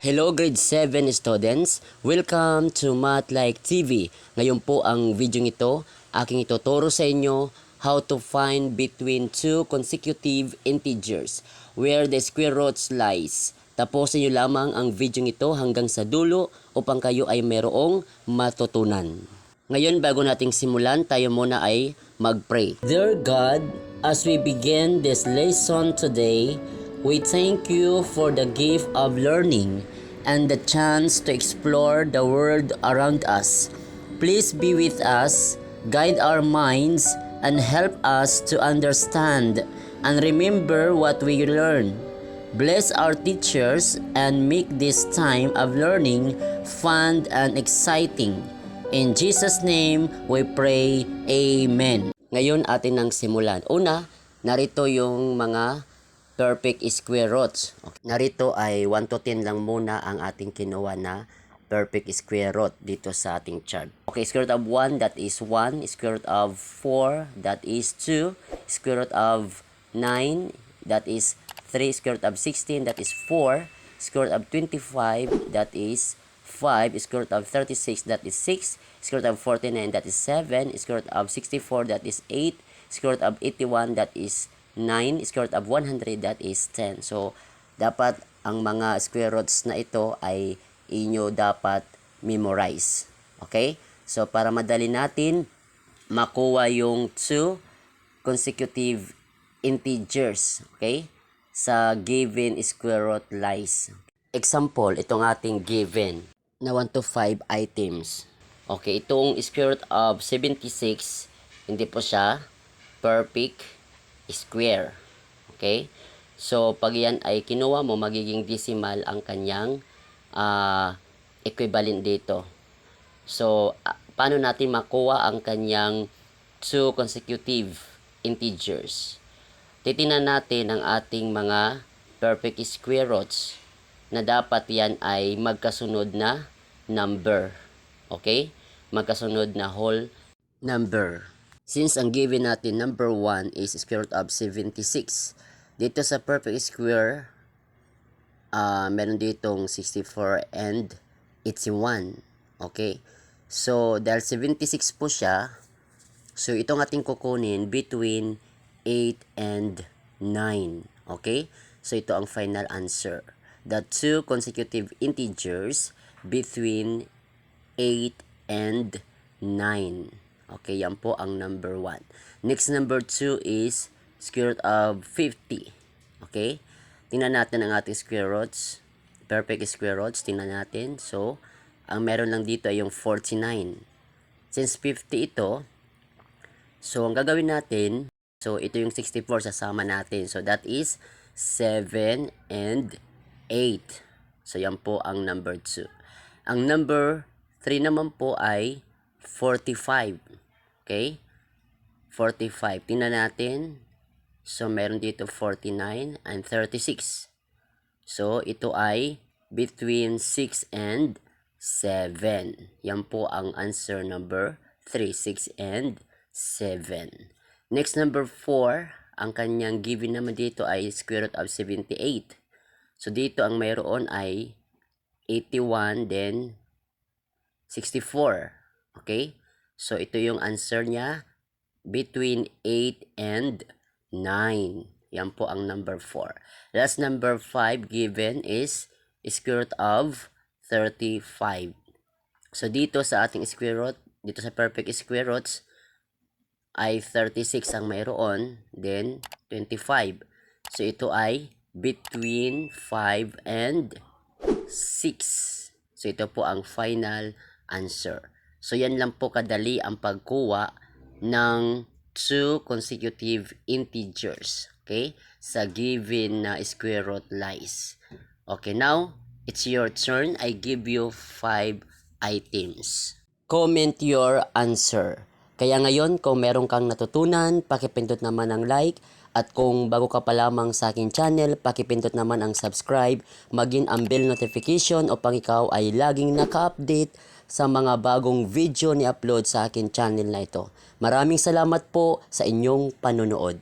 Hello grade 7 students, welcome to Math-Like TV. Ngayon po ang video ito, aking ituturo sa inyo how to find between two consecutive integers where the square roots lies. Tapusin nyo lamang ang video ito hanggang sa dulo upang kayo ay merong matutunan. Ngayon bago nating simulan, tayo muna ay mag-pray. Dear God, as we begin this lesson today, we thank you for the gift of learning and the chance to explore the world around us. Please be with us, guide our minds, and help us to understand and remember what we learn. Bless our teachers and make this time of learning fun and exciting. In Jesus' name, we pray. Amen. Ngayon atin nang simulan. Una, narito yung mga perfect square roots. Okay. Narito ay 1 to 10 lang muna ang ating kinuha na perfect square root dito sa ating chart. Okay, square root of 1, that is 1. Square root of 4, that is 2. Square root of 9, that is 3. Square root of 16, that is 4. Square root of 25, that is 5. Square root of 36, that is 6. Square root of 49, that is 7. Square root of 64, that is 8. Square root of 81, that is 9, square root of 100, that is 10. So, dapat ang mga square roots na ito ay inyo dapat memorize. Okay? So, para madali natin makuha yung two consecutive integers. Okay? Sa given square root lies. Example, itong ating given na 1 to 5 items. Okay, itong square root of 76, hindi po siya perfect square. Okay? So, pag yan ay kinuha mo, magiging decimal ang kanyang equivalent dito. So, paano natin makuha ang kanyang two consecutive integers? Titingnan natin ang ating mga perfect square roots na dapat yan ay magkasunod na number. Okay? Magkasunod na whole number. Since ang given natin number 1 is square root of 76, dito sa perfect square, meron ditong 64 and 81. Okay? So, dahil 76 po siya, so itong ating kukunin between 8 and 9. Okay? So, ito ang final answer. The two consecutive integers between 8 and 9. Okay, yan po ang number 1. Next, number 2 is square root of 50. Okay? Tingnan natin ang ating square roots. Perfect square roots. Tingnan natin. So, ang meron lang dito ay yung 49. Since 50 ito, so ang gagawin natin, so ito yung 64, sasama natin. So, that is 7 and 8. So, yan po ang number 2. Ang number 3 naman po ay 45. Okay? 45. Tingnan natin. So, meron dito 49 and 36. So, ito ay between 6 and 7. Yan po ang answer number 3. 6 and 7. Next, number 4. Ang kanyang given naman dito ay square root of 78. So, dito ang mayroon ay 81, then 64. Okay? So, ito yung answer niya between 8 and 9. Yan po ang number 4. Last, number 5 given is square root of 35. So, dito sa ating square root, dito sa perfect square roots, ay 36 ang mayroon, then 25. So, ito ay between 5 and 6. So, ito po ang final answer. So, yan lang po kadali ang pagkuha ng two consecutive integers. Okay? Sa given na square root lies. Okay, now, it's your turn. I give you 5 items. Comment your answer. Kaya ngayon, kung meron kang natutunan, pakipindot naman ang like. At kung bago ka pa lamang sa aking channel, pakipindot naman ang subscribe, maging ang bell notification upang ikaw ay laging naka-update sa mga bagong video ni upload sa akin channel na ito. Maraming salamat po sa inyong panonood.